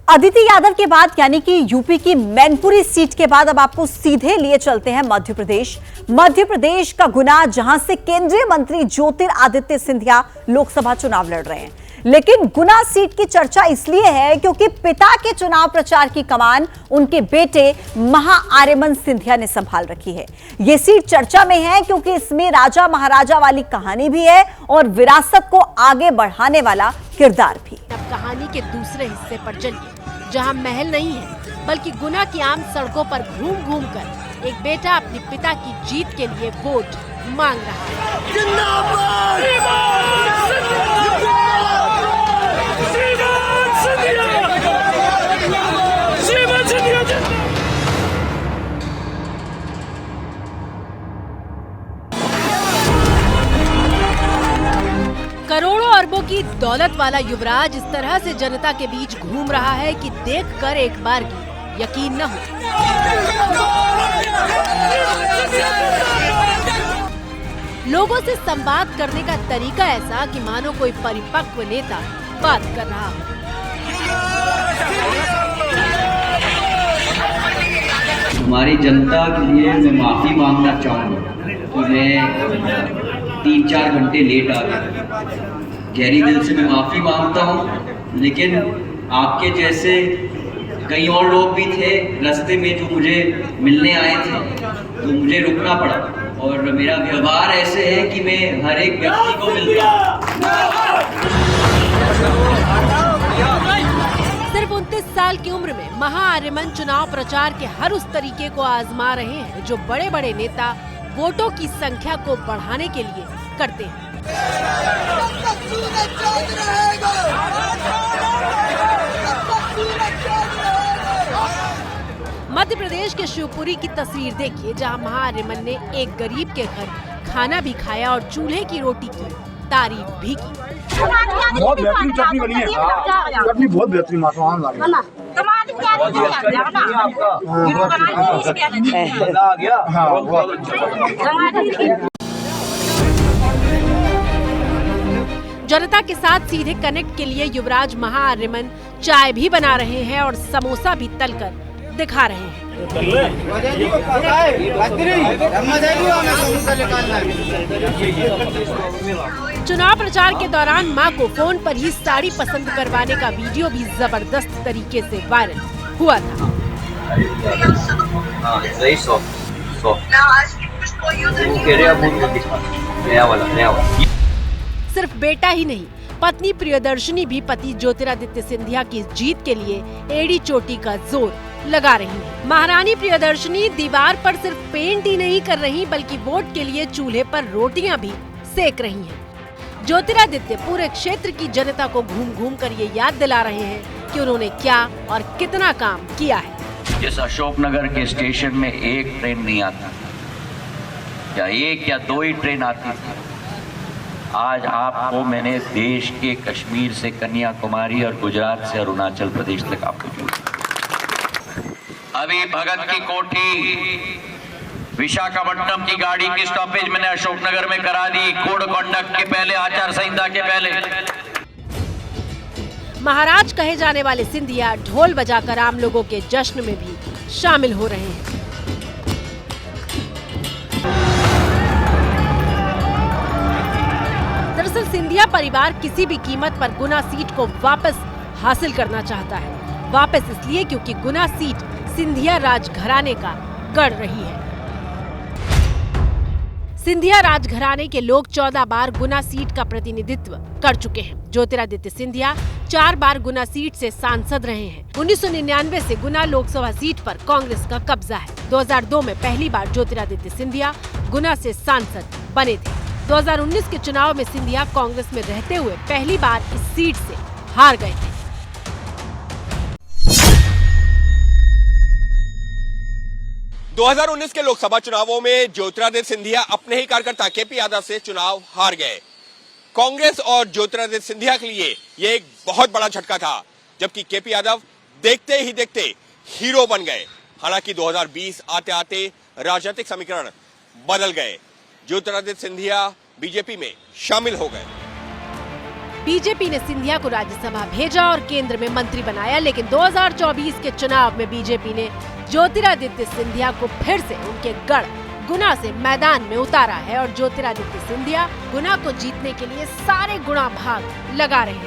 अदिति यादव के बाद यानी कि यूपी की मैनपुरी सीट के बाद अब आपको सीधे लिए चलते हैं मध्य प्रदेश। मध्य प्रदेश का गुना, जहां से केंद्रीय मंत्री ज्योतिरादित्य सिंधिया लोकसभा चुनाव लड़ रहे हैं। लेकिन गुना सीट की चर्चा इसलिए है क्योंकि पिता के चुनाव प्रचार की कमान उनके बेटे महाआर्यमन सिंधिया ने संभाल रखी है। यह सीट चर्चा में है क्योंकि इसमें राजा महाराजा वाली कहानी भी है और विरासत को आगे बढ़ाने वाला किरदार भी। अब कहानी के दूसरे हिस्से पर चलिए, जहां महल नहीं है बल्कि गुना की आम सड़कों पर घूम घूम कर एक बेटा अपने पिता की जीत के लिए वोट मांग रहा है। करोड़ों अरबों की दौलत वाला युवराज इस तरह से जनता के बीच घूम रहा है कि देखकर एक बार की यकीन न हो। लोगों से संवाद करने का तरीका ऐसा कि मानो कोई परिपक्व नेता बात कर रहा हो। हमारी जनता के लिए मैं माफी मांगना चाहूँगा कि मैं 3-4 घंटे लेट आ गया। गहरी दिल से मैं माफी मांगता हूँ, लेकिन आपके जैसे कई और लोग भी थे रास्ते में जो मुझे मिलने आए थे, तो मुझे रुकना पड़ा। और मेरा व्यवहार ऐसे है कि मैं हर एक व्यक्ति को मिलता हूँ। सिर्फ 29 साल की उम्र में महाआर्यमन चुनाव प्रचार के हर उस तरीके को आजमा रहे हैं जो बड़े बड़े नेता वोटों की संख्या को बढ़ाने के लिए करते हैं। मध्य प्रदेश के शिवपुरी की तस्वीर देखिए, जहां महाआर्यमन ने एक गरीब के घर खाना भी खाया और चूल्हे की रोटी की तारीफ भी की। बहुत बेहतरीन चटनी बनी है, चटनी बहुत बेहतरीन माशाल्लाह जनता के साथ सीधे कनेक्ट के लिए युवराज महाआर्यमन चाय भी बना रहे हैं और समोसा भी तलकर दिखा रहे हैं। चुनाव प्रचार के दौरान मां को फोन पर ही साड़ी पसंद करवाने का वीडियो भी जबरदस्त तरीके से वायरल हुआ था। सिर्फ बेटा ही नहीं, पत्नी प्रियदर्शनी भी पति ज्योतिरादित्य सिंधिया की जीत के लिए एड़ी चोटी का जोर लगा रही है। महारानी प्रियदर्शनी दीवार पर सिर्फ पेंट ही नहीं कर रही बल्कि वोट के लिए चूल्हे पर रोटियां भी सेक रही हैं। ज्योतिरादित्य पूरे क्षेत्र की जनता को घूम घूम कर ये याद दिला रहे हैं कि उन्होंने क्या और कितना काम किया है। जिस अशोकनगर के स्टेशन में एक ट्रेन नहीं आता, या एक या दो ही ट्रेन आती थी, आज आपको मैंने देश के कश्मीर से कन्याकुमारी और गुजरात से अरुणाचल प्रदेश तक आपको जोड़। अभी भगत की कोठी विशाखापट्टनम की गाड़ी की स्टॉपेज मैंने अशोकनगर में करा दी, कोड कॉन्डक्ट के पहले, आचार संहिता के पहले। महाराज कहे जाने वाले सिंधिया ढोल बजाकर आम लोगों के जश्न में भी शामिल हो रहे हैं। दरअसल सिंधिया परिवार किसी भी कीमत पर गुना सीट को वापस हासिल करना चाहता है। वापस इसलिए क्योंकि गुना सीट सिंधिया राजघराने का गढ़ रही है। सिंधिया राजघराने के लोग 14 बार गुना सीट का प्रतिनिधित्व कर चुके हैं। ज्योतिरादित्य सिंधिया 4 बार गुना सीट से सांसद रहे हैं। 1999 से गुना लोकसभा सीट पर कांग्रेस का कब्जा है। 2002 में पहली बार ज्योतिरादित्य सिंधिया गुना से सांसद बने थे। 2019 के चुनाव में सिंधिया कांग्रेस में रहते हुए पहली बार इस सीट से हार गए थे। – 2019 के लोकसभा चुनावों में ज्योतिरादित्य सिंधिया अपने ही कार्यकर्ता केपी यादव से चुनाव हार गए। कांग्रेस और ज्योतिरादित्य सिंधिया के लिए यह एक बहुत बड़ा झटका था, जबकि केपी यादव देखते ही देखते हीरो बन गए। हालांकि 2020 आते आते राजनीतिक समीकरण बदल गए। ज्योतिरादित्य सिंधिया बीजेपी में शामिल हो गए। बीजेपी ने सिंधिया को राज्यसभा भेजा और केंद्र में मंत्री बनाया, लेकिन 2024 के चुनाव में बीजेपी ने ज्योतिरादित्य सिंधिया को फिर से उनके गढ़ गुना से मैदान में उतारा है और ज्योतिरादित्य सिंधिया गुना को जीतने के लिए सारे गुणा भाग लगा रहे हैं।